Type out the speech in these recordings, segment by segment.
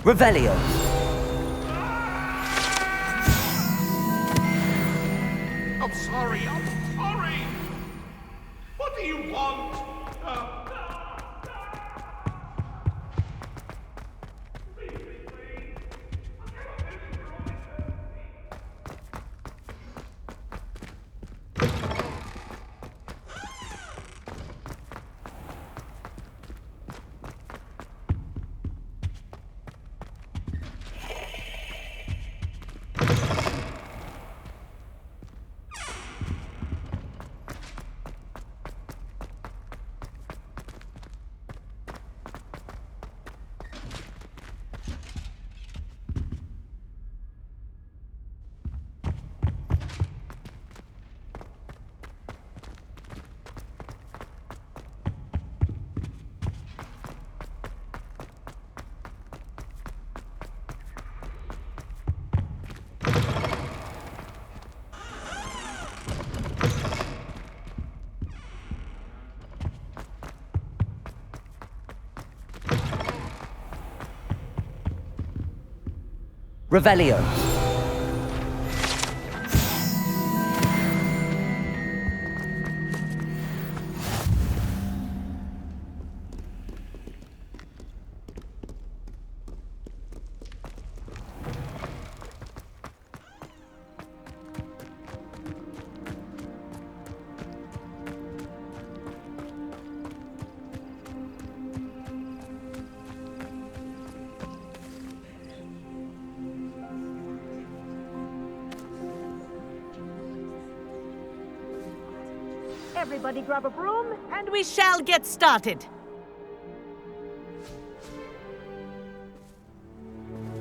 Revelio. I'm sorry. What do you want? Revelio. Everybody grab a broom, and we shall get started.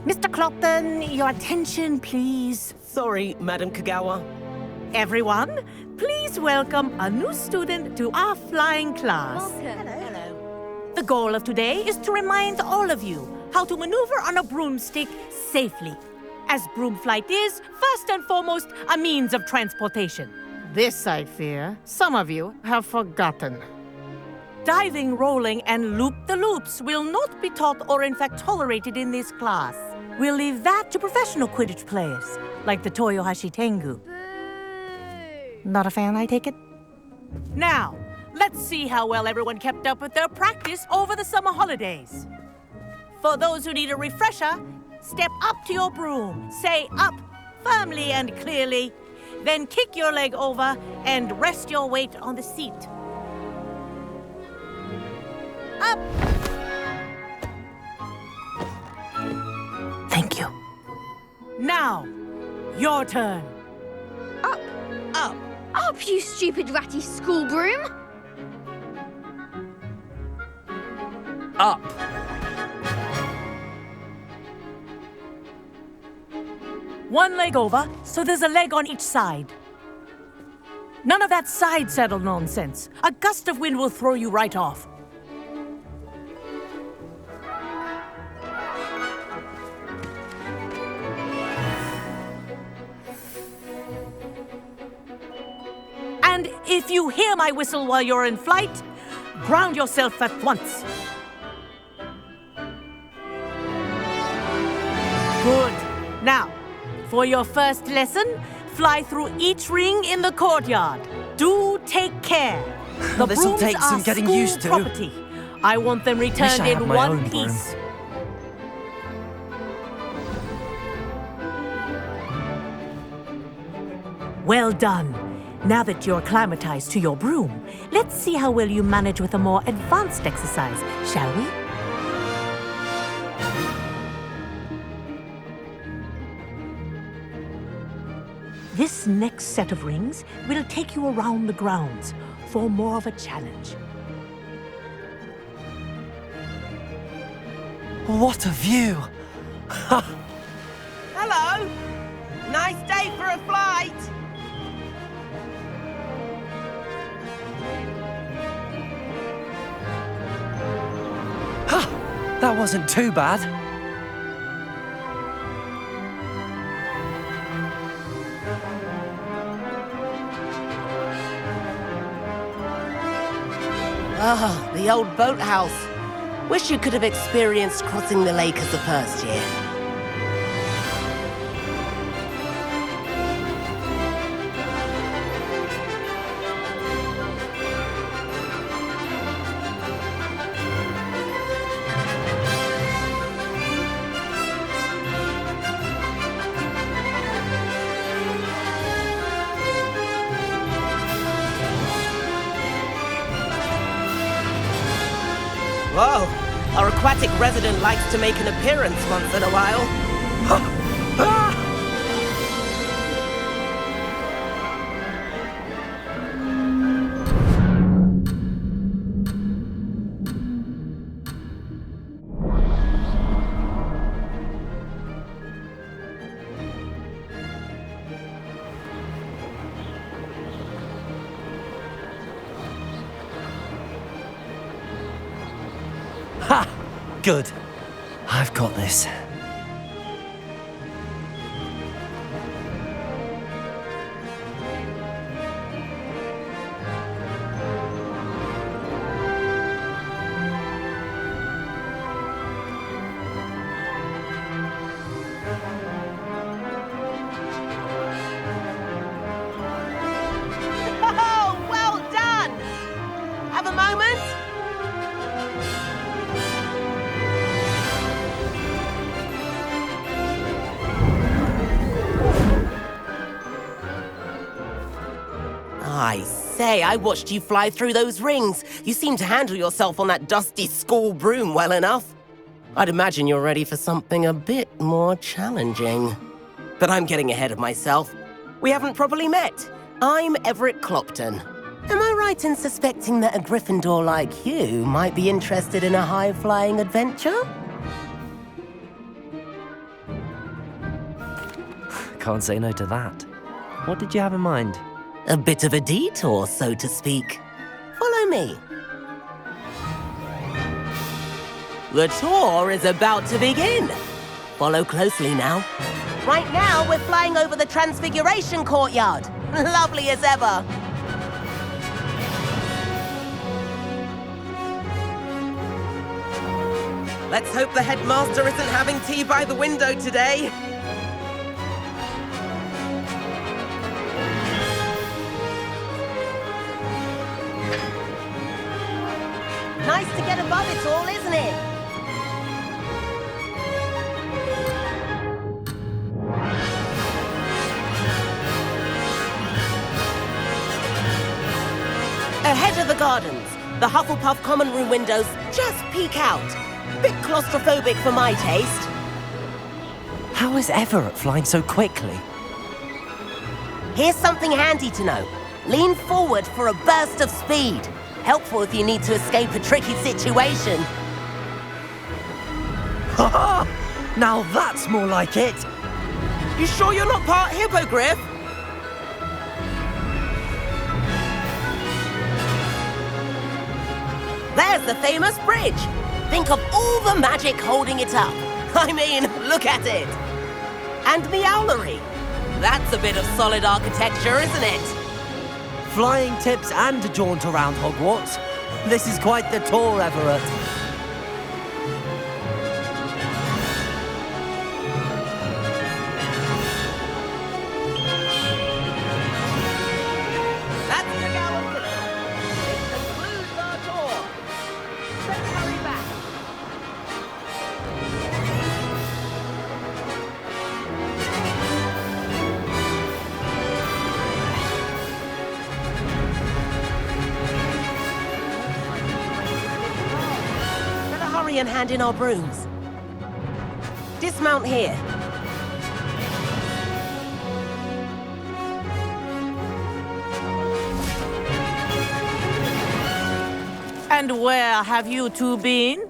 Mr. Clopton, your attention, please. Sorry, Madam Kogawa. Everyone, please welcome a new student to our flying class. Hello. The goal of today is to remind all of you how to maneuver on a broomstick safely, as broom flight is, first and foremost, a means of transportation. This, I fear, some of you have forgotten. Diving, rolling, and loop-the-loops will not be taught or in fact tolerated in this class. We'll leave that to professional Quidditch players, like the Toyohashi Tengu. Not a fan, I take it? Now, let's see how well everyone kept up with their practice over the summer holidays. For those who need a refresher, step up to your broom, say up firmly and clearly, then kick your leg over and rest your weight on the seat. Up! Thank you. Now, your turn. Up. Up. Up, you stupid ratty school broom. Up. One leg over, so there's a leg on each side. None of that side saddle nonsense. A gust of wind will throw you right off. And if you hear my whistle while you're in flight, ground yourself at once. Good. Now, for your first lesson, fly through each ring in the courtyard. Do take care. The This'll brooms take some are getting school used to. property. I want them returned I had in my one own broom. piece. Well done. Now that you're acclimatized to your broom, let's see how well you manage with a more advanced exercise, shall we? This next set of rings will take you around the grounds for more of a challenge. What a view! Hello. Nice day for a flight. That wasn't too bad. Ah, the old boathouse. Wish you could have experienced crossing the lake as a first year. Whoa! Our aquatic resident likes to make an appearance once in a while. Ha! Good. I've got this. Oh, well done! Have a moment? I say, I watched you fly through those rings. You seem to handle yourself on that dusty school broom well enough. I'd imagine you're ready for something a bit more challenging. But I'm getting ahead of myself. We haven't properly met. I'm Everett Clopton. Am I right in suspecting that a Gryffindor like you might be interested in a high-flying adventure? Can't say no to that. What did you have in mind? A bit of a detour, so to speak. Follow me. The tour is about to begin. Follow closely now. Right now, we're flying over the Transfiguration Courtyard. Lovely as ever. Let's hope the headmaster isn't having tea by the window today. Nice to get above it all, isn't it? Ahead of the gardens, the Hufflepuff common room windows just peek out. Bit claustrophobic for my taste. How is Everett flying so quickly? Here's something handy to know. Lean forward for a burst of speed. Helpful if you need to escape a tricky situation. Ha! Now that's more like it! You sure you're not part hippogriff? There's the famous bridge. Think of all the magic holding it up. I mean, look at it. And the owlery. That's a bit of solid architecture, isn't it? Flying tips and a jaunt around Hogwarts. This is quite the tour, Everett. That's Kogawa Crystal. It concludes our tour. Let's hurry back. Better hurry and hand in our brooms. Dismount here. And where have you two been?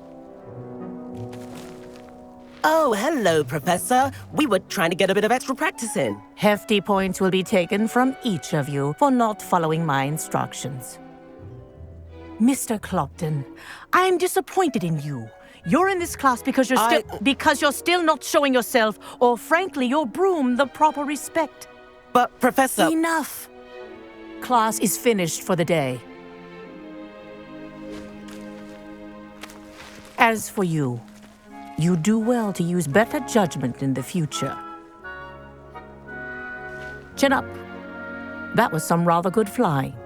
Oh, hello, Professor. We were trying to get a bit of extra practice in. Hefty points will be taken from each of you for not following my instructions. Mr. Clopton, I'm disappointed in you. You're in this class because you're still not showing yourself, or frankly, your broom the proper respect. But, Professor... Enough. Class is finished for the day. As for you, you do well to use better judgment in the future. Chin up. That was some rather good flying.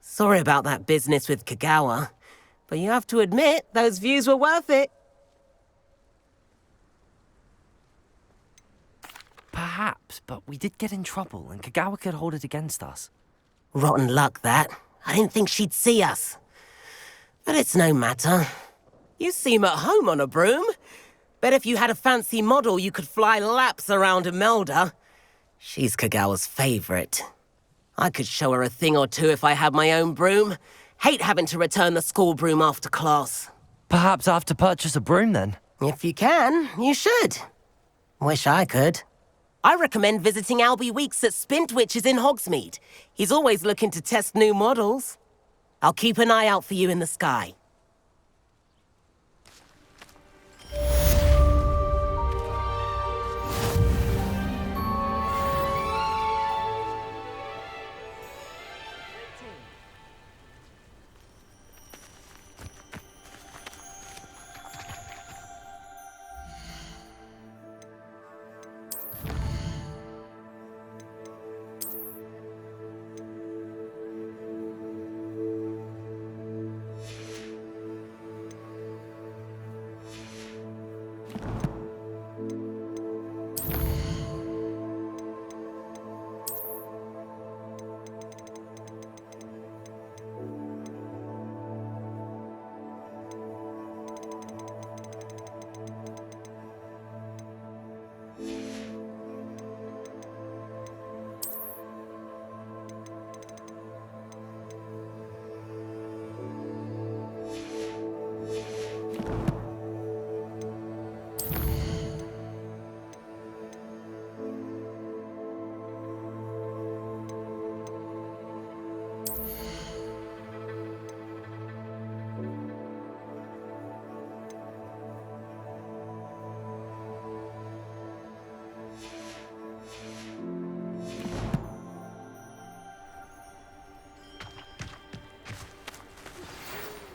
Sorry about that business with Kogawa, but you have to admit, those views were worth it. Perhaps, but we did get in trouble, and Kogawa could hold it against us. Rotten luck, that. I didn't think she'd see us. But it's no matter. You seem at home on a broom. Bet if you had a fancy model, you could fly laps around Imelda. She's Kogawa's favorite. I could show her a thing or two if I had my own broom. Hate having to return the school broom after class. Perhaps I have to purchase a broom then. If you can, you should. Wish I could. I recommend visiting Albie Weeks at Spintwitches in Hogsmeade. He's always looking to test new models. I'll keep an eye out for you in the sky.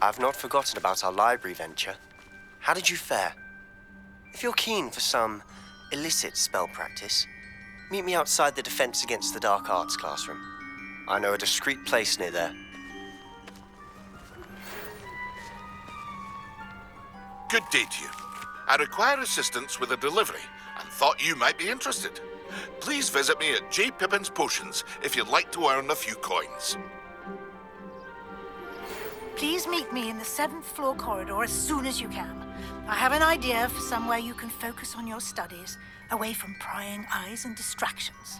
I've not forgotten about our library venture. How did you fare? If you're keen for some illicit spell practice, meet me outside the Defense Against the Dark Arts classroom. I know a discreet place near there. Good day to you. I require assistance with a delivery and thought you might be interested. Please visit me at J. Pippin's Potions if you'd like to earn a few coins. Please meet me in the 7th floor corridor as soon as you can. I have an idea for somewhere you can focus on your studies, away from prying eyes and distractions.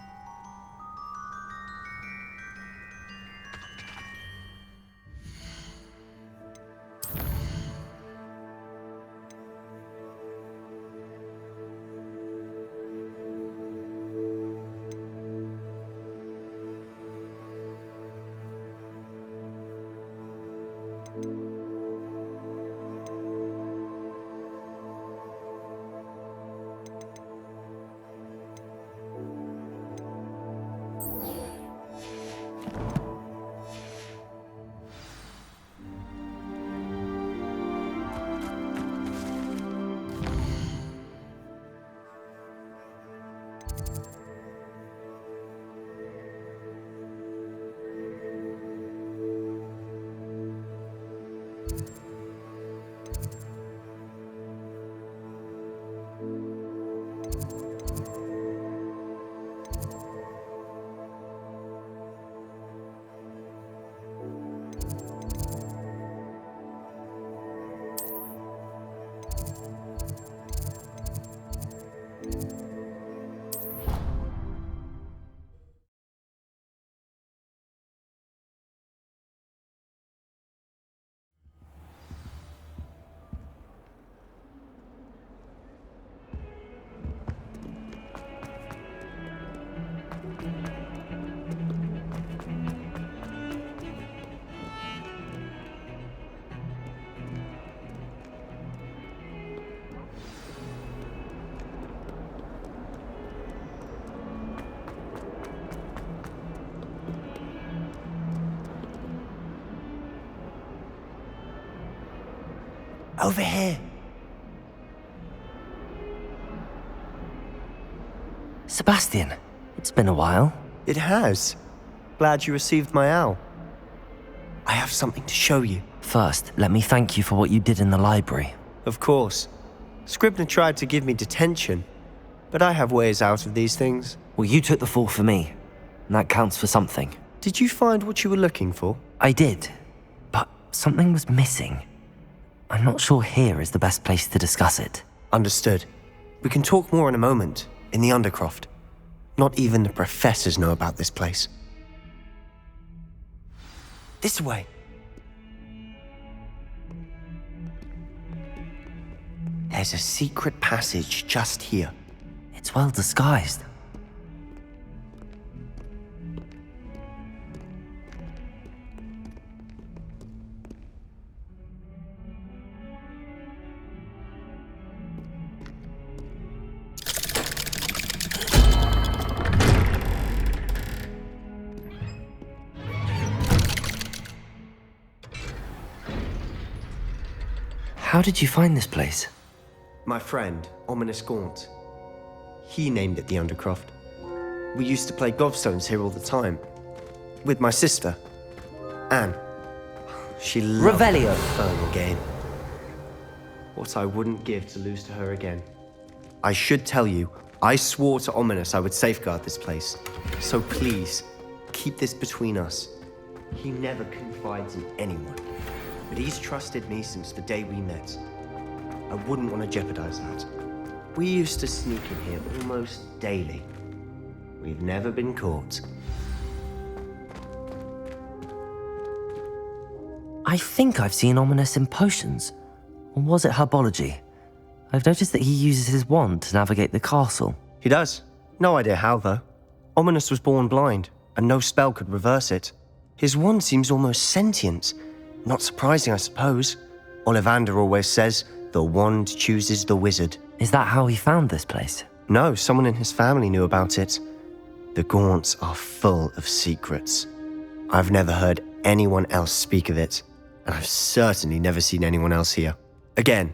Over here. Sebastian, it's been a while. It has. Glad you received my owl. I have something to show you. First, let me thank you for what you did in the library. Of course. Scribner tried to give me detention, but I have ways out of these things. Well, you took the fall for me, and that counts for something. Did you find what you were looking for? I did, but something was missing. I'm not sure here is the best place to discuss it. Understood. We can talk more in a moment, in the Undercroft. Not even the professors know about this place. This way. There's a secret passage just here. It's well disguised. How did you find this place? My friend, Ominous Gaunt. He named it the Undercroft. We used to play gobstones here all the time. With my sister, Anne. She loved Revelio. that infernal game. What I wouldn't give to lose to her again. I should tell you, I swore to Ominous I would safeguard this place. So please, keep this between us. He never confides in anyone. But he's trusted me since the day we met. I wouldn't want to jeopardize that. We used to sneak in here almost daily. We've never been caught. I think I've seen Ominous in potions. Or was it herbology? I've noticed that he uses his wand to navigate the castle. He does. No idea how, though. Ominous was born blind, and no spell could reverse it. His wand seems almost sentient. Not surprising, I suppose. Ollivander always says, the wand chooses the wizard. Is that how he found this place? No, someone in his family knew about it. The Gaunts are full of secrets. I've never heard anyone else speak of it, and I've certainly never seen anyone else here. Again,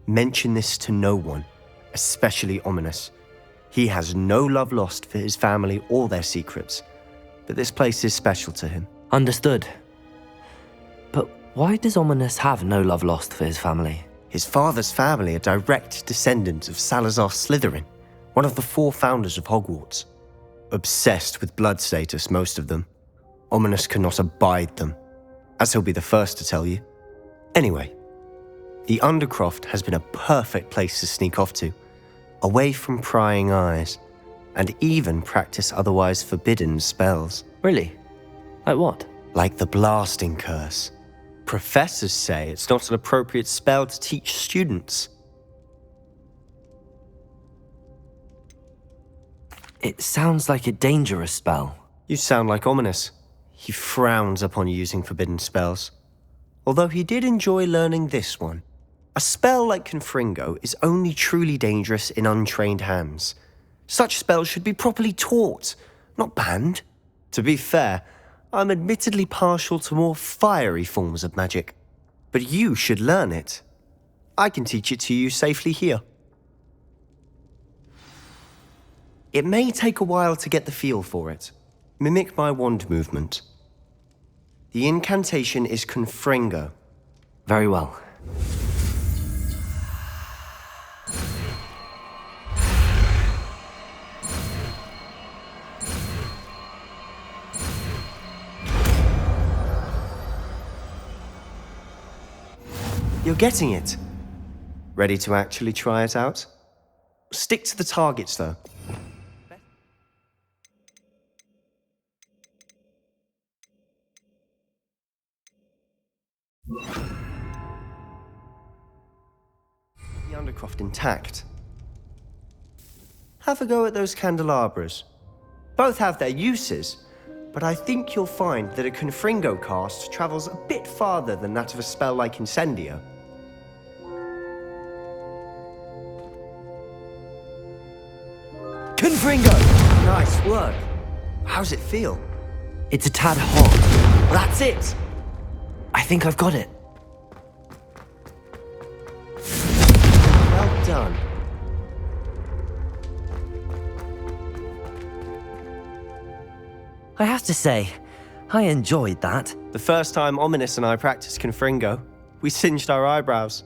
mention this to no one, especially Ominous. He has no love lost for his family or their secrets, but this place is special to him. Understood. But why does Ominous have no love lost for his family? His father's family are direct descendants of Salazar Slytherin, one of the 4 founders of Hogwarts. Obsessed with blood status, most of them. Ominous cannot abide them, as he'll be the first to tell you. Anyway, the Undercroft has been a perfect place to sneak off to, away from prying eyes, and even practice otherwise forbidden spells. Really? Like what? Like the blasting curse. Professors say it's not an appropriate spell to teach students. It sounds like a dangerous spell. You sound like Ominous. He frowns upon using forbidden spells. Although he did enjoy learning this one. A spell like Confringo is only truly dangerous in untrained hands. Such spells should be properly taught, not banned. To be fair, I'm admittedly partial to more fiery forms of magic. But you should learn it. I can teach it to you safely here. It may take a while to get the feel for it. Mimic my wand movement. The incantation is Confringo. Very well. You're getting it. Ready to actually try it out? Stick to the targets, though. The Undercroft intact. Have a go at those candelabras. Both have their uses, but I think you'll find that a Confringo cast travels a bit farther than that of a spell like Incendio. Confringo! Nice work. How's it feel? It's a tad hot. That's it! I think I've got it. I have to say, I enjoyed that. The first time Ominous and I practiced Confringo, we singed our eyebrows.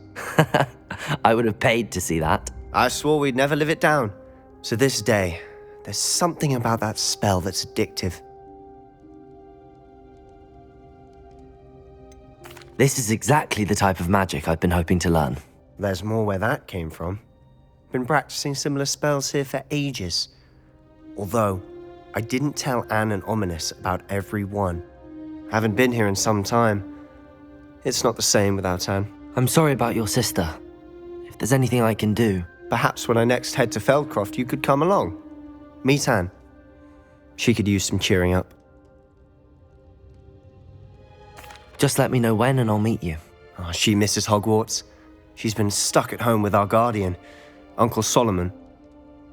I would have paid to see that. I swore we'd never live it down. So this day, there's something about that spell that's addictive. This is exactly the type of magic I've been hoping to learn. There's more where that came from. Been practicing similar spells here for ages. Although, I didn't tell Anne and Ominous about every one. Haven't been here in some time. It's not the same without Anne. I'm sorry about your sister. If there's anything I can do... Perhaps when I next head to Feldcroft, you could come along. Meet Anne. She could use some cheering up. Just let me know when and I'll meet you. Oh, she misses Hogwarts. She's been stuck at home with our guardian, Uncle Solomon.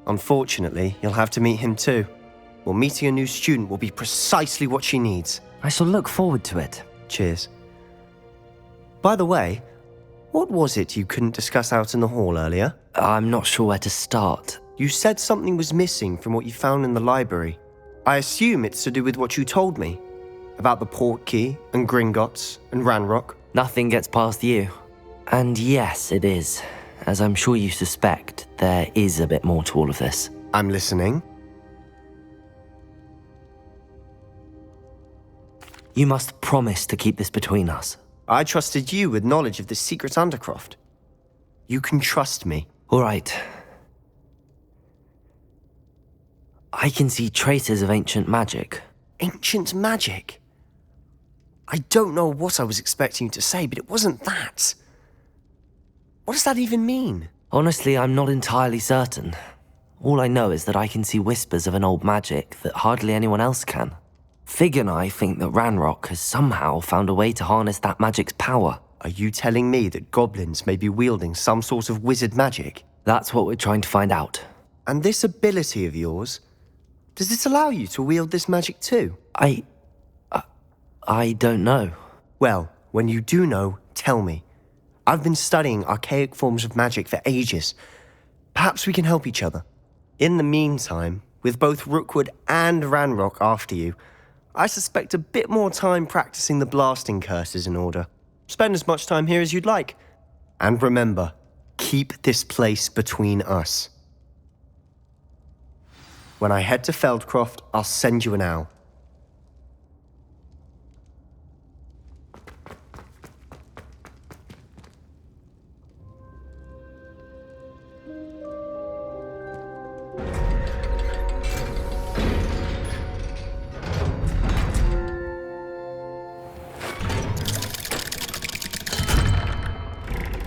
Unfortunately, you'll have to meet him too. Well, meeting a new student will be precisely what she needs. I shall look forward to it. Cheers. By the way, what was it you couldn't discuss out in the hall earlier? I'm not sure where to start. You said something was missing from what you found in the library. I assume it's to do with what you told me. About the Portkey and Gringotts and Ranrock. Nothing gets past you. And yes, it is. As I'm sure you suspect, there is a bit more to all of this. I'm listening. You must promise to keep this between us. I trusted you with knowledge of the secret Undercroft. You can trust me. All right. I can see traces of ancient magic. Ancient magic? I don't know what I was expecting you to say, but it wasn't that. What does that even mean? Honestly, I'm not entirely certain. All I know is that I can see whispers of an old magic that hardly anyone else can. Fig and I think that Ranrock has somehow found a way to harness that magic's power. Are you telling me that goblins may be wielding some sort of wizard magic? That's what we're trying to find out. And this ability of yours, does it allow you to wield this magic too? I don't know. Well, when you do know, tell me. I've been studying archaic forms of magic for ages. Perhaps we can help each other. In the meantime, with both Rookwood and Ranrock after you, I suspect a bit more time practicing the blasting curse is in order. Spend as much time here as you'd like. And remember, keep this place between us. When I head to Feldcroft, I'll send you an owl.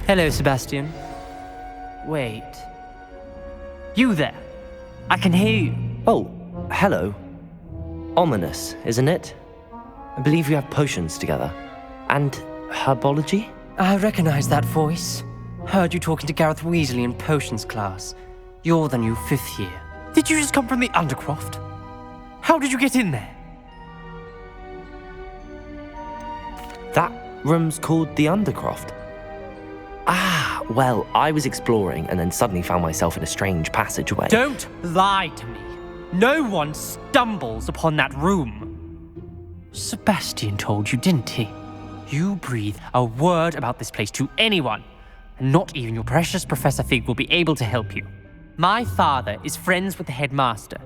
Hello, Sebastian. Wait. You there? I can hear you. Oh, hello. Ominous, isn't it? I believe we have potions together. And herbology? I recognize that voice. Heard you talking to Gareth Weasley in potions class. You're the new 5th year. Did you just come from the Undercroft? How did you get in there? That room's called the Undercroft. Ah, well, I was exploring and then suddenly found myself in a strange passageway. Don't lie to me. No one stumbles upon that room. Sebastian told you, didn't he? You breathe a word about this place to anyone, and not even your precious Professor Fig will be able to help you. My father is friends with the headmaster.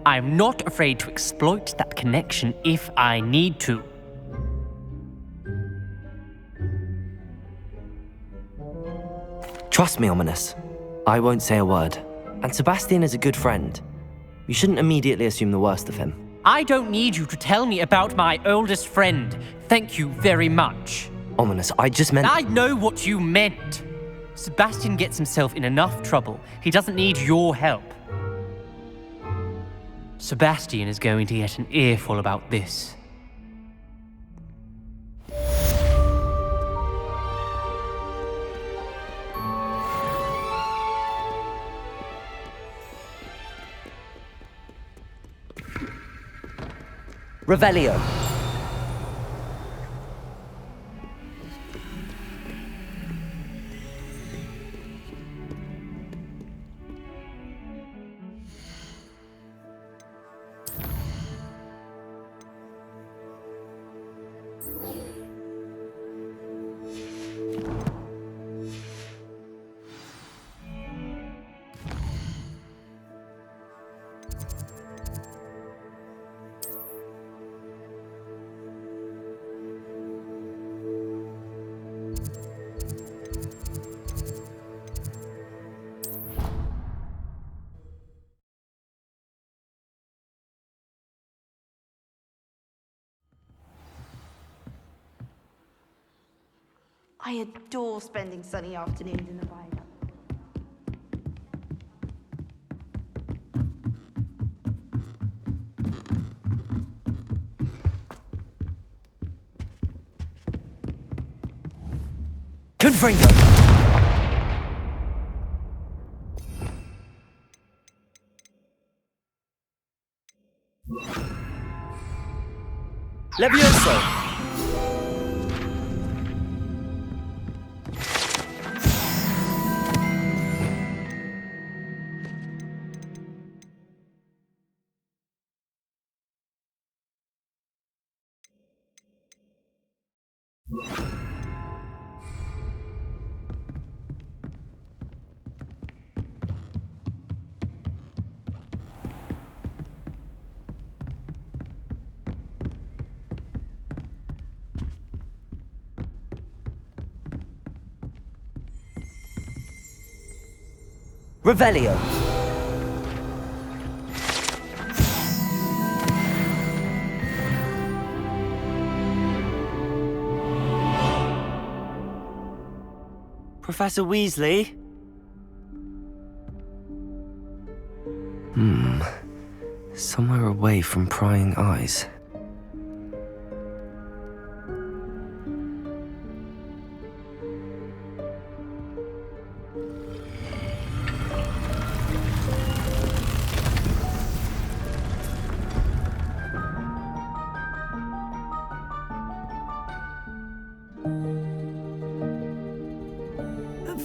I'm not afraid to exploit that connection if I need to. Trust me, Ominous. I won't say a word. And Sebastian is a good friend. You shouldn't immediately assume the worst of him. I don't need you to tell me about my oldest friend. Thank you very much. Ominous, I just meant... I know what you meant. Sebastian gets himself in enough trouble. He doesn't need your help. Sebastian is going to get an earful about this. Revelio. I adore spending sunny afternoons in the Viaduct. Confringo! Levioso! Revelio. Professor Weasley? Somewhere away from prying eyes.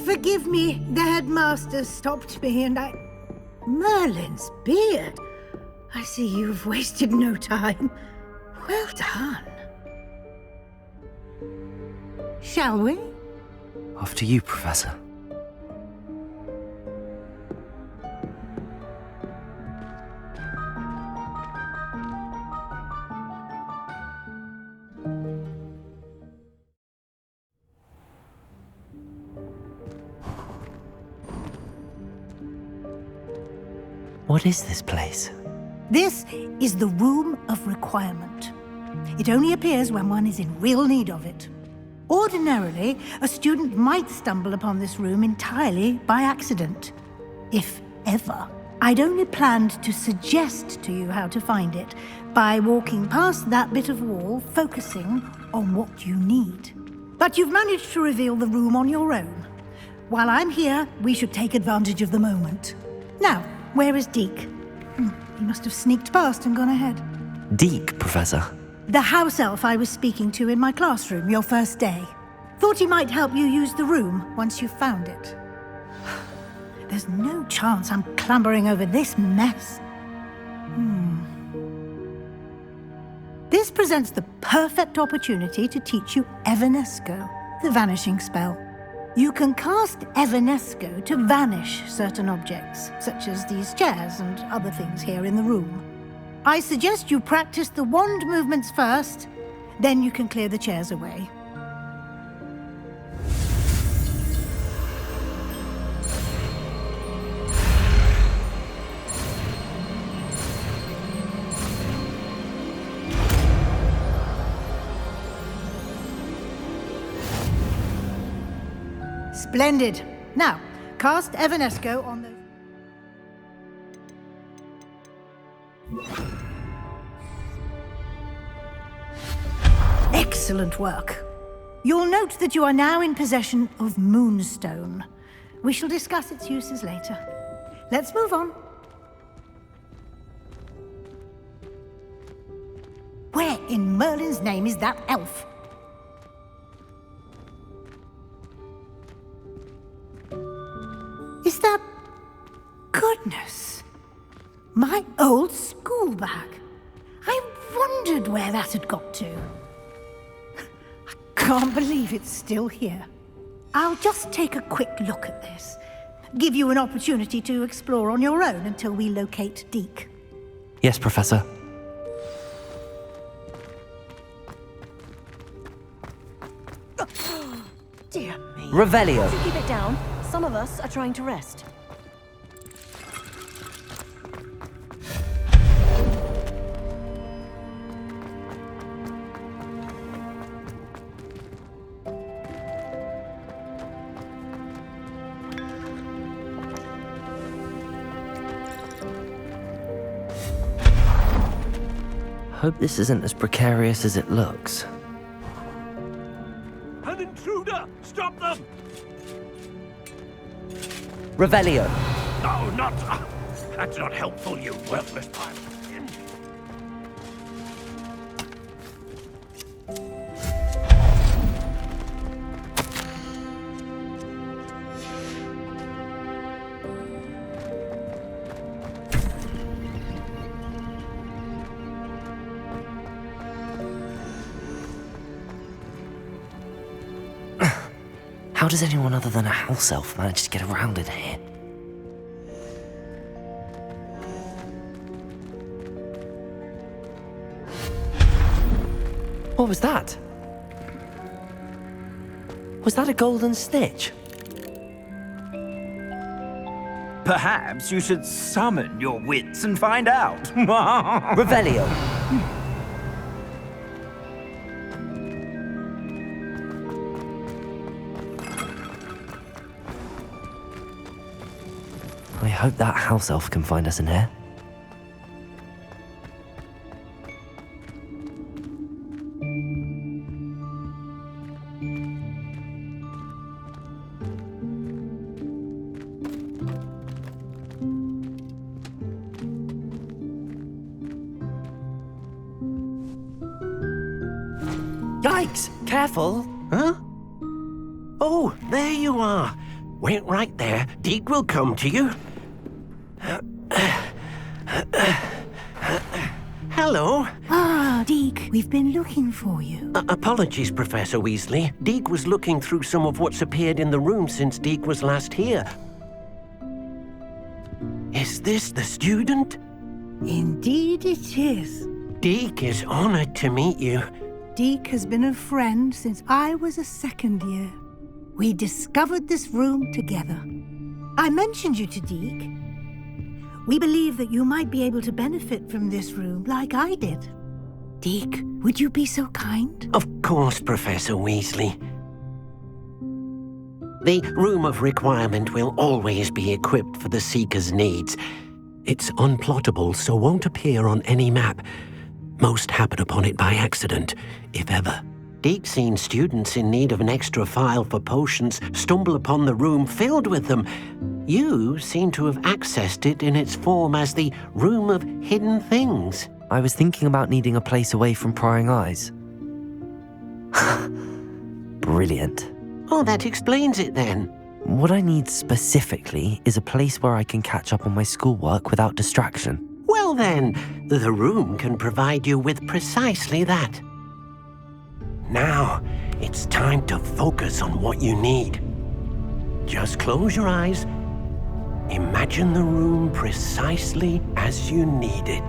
Forgive me, the headmaster stopped me and I... Merlin's beard! I see you've wasted no time. Well done. Shall we? After you, Professor. What is this place? This is the Room of Requirement. It only appears when one is in real need of it. Ordinarily, a student might stumble upon this room entirely by accident, if ever. I'd only planned to suggest to you how to find it by walking past that bit of wall, focusing on what you need. But you've managed to reveal the room on your own. While I'm here, we should take advantage of the moment. Now, where is Deke? He must have sneaked past and gone ahead. Deke, Professor. The house elf I was speaking to in my classroom your first day. Thought he might help you use the room once you found it. There's no chance I'm clambering over this mess. This presents the perfect opportunity to teach you Evanesco, the vanishing spell. You can cast Evanesco to vanish certain objects, such as these chairs and other things here in the room. I suggest you practice the wand movements first, then you can clear the chairs away. Splendid. Now, cast Evanesco on those... Excellent work. You'll note that you are now in possession of Moonstone. We shall discuss its uses later. Let's move on. Where in Merlin's name is that elf? Is that... Goodness! My old school bag. I wondered where that had got to. I can't believe it's still here. I'll just take a quick look at this. Give you an opportunity to explore on your own until we locate Deke. Yes, Professor. Dear me. Revelio. Would you keep it down? Some of us are trying to rest. Hope this isn't as precarious as it looks. An intruder! Stop them! Revelio! No, not... that's not helpful, you worthless pirate. How does anyone other than a house elf manage to get around in here? What was that? Was that a golden snitch? Perhaps you should summon your wits and find out. Revelio! I hope that house elf can find us in here. Yikes! Careful! Huh? Oh, there you are. Wait right there. Deke will come to you. Hello. Ah, Deke, we've been looking for you. Apologies, Professor Weasley. Deke was looking through some of what's appeared in the room since Deke was last here. Is this the student? Indeed it is. Deke is honored to meet you. Deke has been a friend since I was a second year. We discovered this room together. I mentioned you to Deke. We believe that you might be able to benefit from this room like I did. Deke, would you be so kind? Of course, Professor Weasley. The Room of Requirement will always be equipped for the Seeker's needs. It's unplottable, so won't appear on any map. Most happen upon it by accident, if ever. Deke's seen students in need of an extra file for potions stumble upon the room filled with them. You seem to have accessed it in its form as the Room of Hidden Things. I was thinking about needing a place away from prying eyes. Brilliant. Oh, that explains it then. What I need specifically is a place where I can catch up on my schoolwork without distraction. Well then, the room can provide you with precisely that. Now, it's time to focus on what you need. Just close your eyes. Imagine the room precisely as you need it.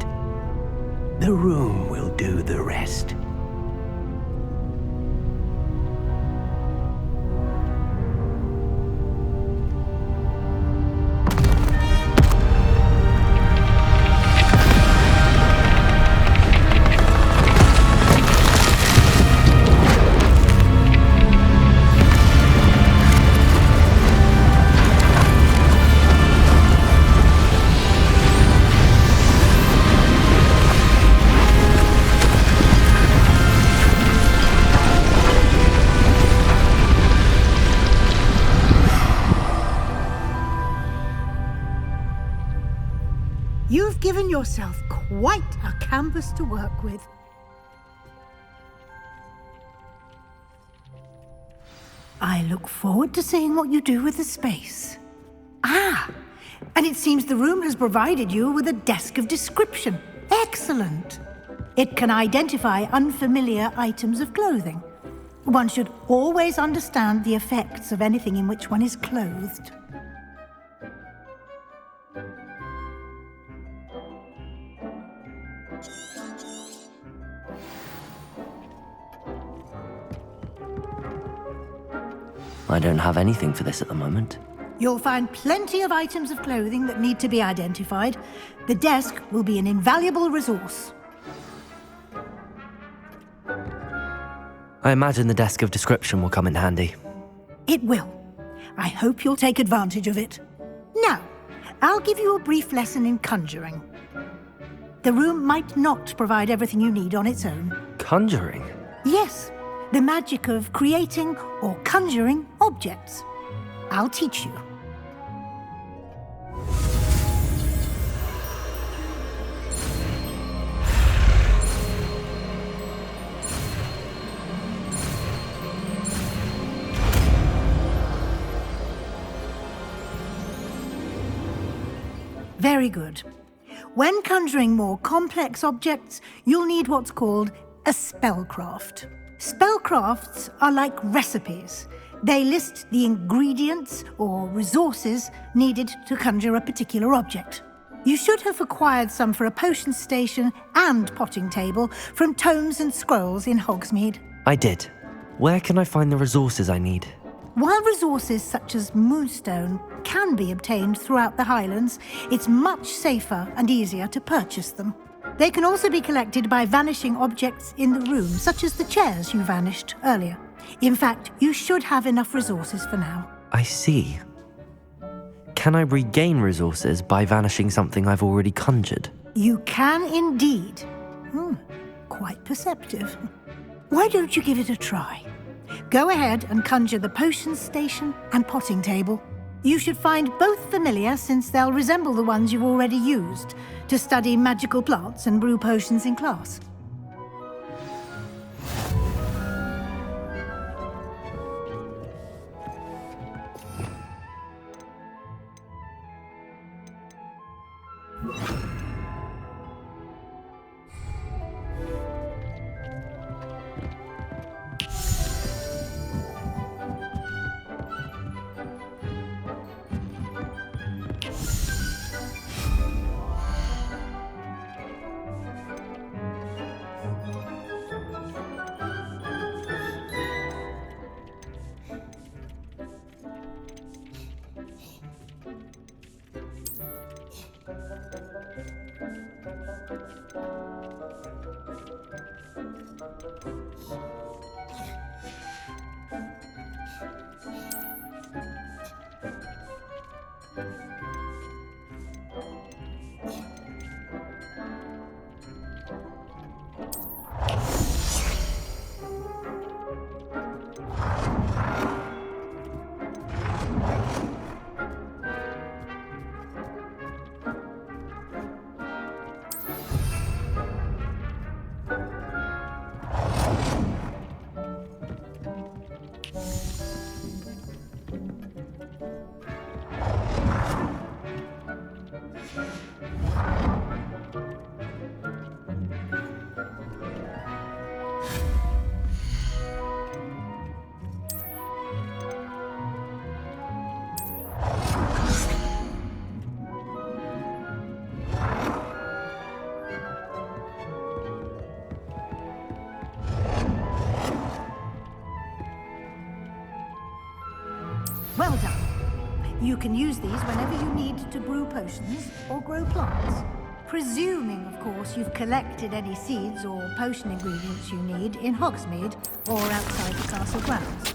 The room will do the rest. You've given yourself quite a canvas to work with. I look forward to seeing what you do with the space. Ah, and it seems the room has provided you with a desk of description. Excellent. It can identify unfamiliar items of clothing. One should always understand the effects of anything in which one is clothed. I don't have anything for this at the moment. You'll find plenty of items of clothing that need to be identified. The desk will be an invaluable resource. I imagine the desk of description will come in handy. It will. I hope you'll take advantage of it. Now, I'll give you a brief lesson in conjuring. The room might not provide everything you need on its own. Conjuring? Yes, the magic of creating or conjuring objects. I'll teach you. Very good. When conjuring more complex objects, you'll need what's called a spellcraft. Spellcrafts are like recipes. They list the ingredients or resources needed to conjure a particular object. You should have acquired some for a potion station and potting table from tomes and scrolls in Hogsmeade. I did. Where can I find the resources I need? While resources such as moonstone can be obtained throughout the Highlands, it's much safer and easier to purchase them. They can also be collected by vanishing objects in the room, such as the chairs you vanished earlier. In fact, you should have enough resources for now. I see. Can I regain resources by vanishing something I've already conjured? You can indeed. Quite perceptive. Why don't you give it a try? Go ahead and conjure the potion station and potting table. You should find both familiar, since they'll resemble the ones you've already used to study magical plants and brew potions in class. Well done. You can use these whenever you need to brew potions or grow plants. Presuming, of course, you've collected any seeds or potion ingredients you need in Hogsmeade or outside the castle grounds.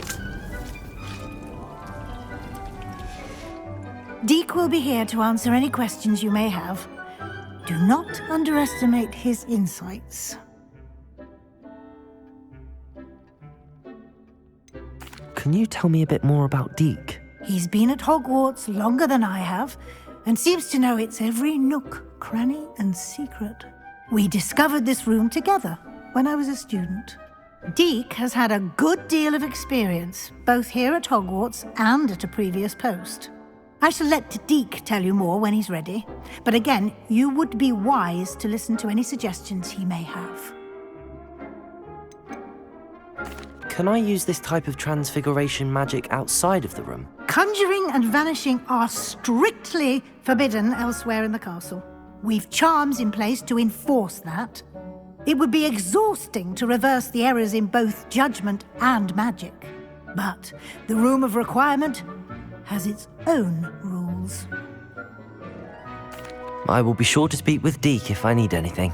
Deek will be here to answer any questions you may have. Do not underestimate his insights. Can you tell me a bit more about Deek? He's been at Hogwarts longer than I have, and seems to know its every nook, cranny, and secret. We discovered this room together when I was a student. Deek has had a good deal of experience, both here at Hogwarts and at a previous post. I shall let Deek tell you more when he's ready, but again, you would be wise to listen to any suggestions he may have. Can I use this type of transfiguration magic outside of the room? Conjuring and vanishing are strictly forbidden elsewhere in the castle. We've charms in place to enforce that. It would be exhausting to reverse the errors in both judgment and magic. But the Room of Requirement has its own rules. I will be sure to speak with Deek if I need anything.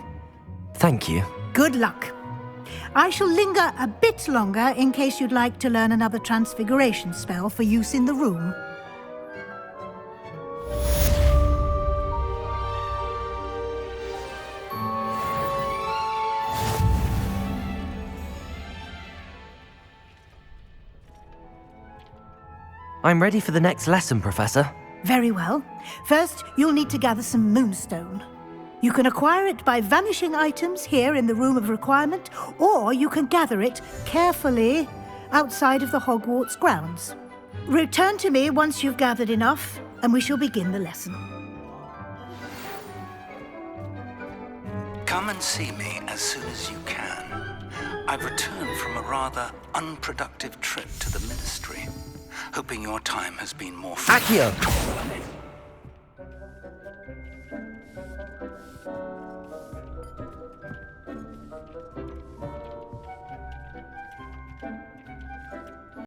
Thank you. Good luck. I shall linger a bit longer in case you'd like to learn another transfiguration spell for use in the room. I'm ready for the next lesson, Professor. Very well. First, you'll need to gather some moonstone. You can acquire it by vanishing items here in the Room of Requirement, or you can gather it carefully outside of the Hogwarts grounds. Return to me once you've gathered enough, and we shall begin the lesson. Come and see me as soon as you can. I've returned from a rather unproductive trip to the Ministry, hoping your time has been more Accio! fruitful.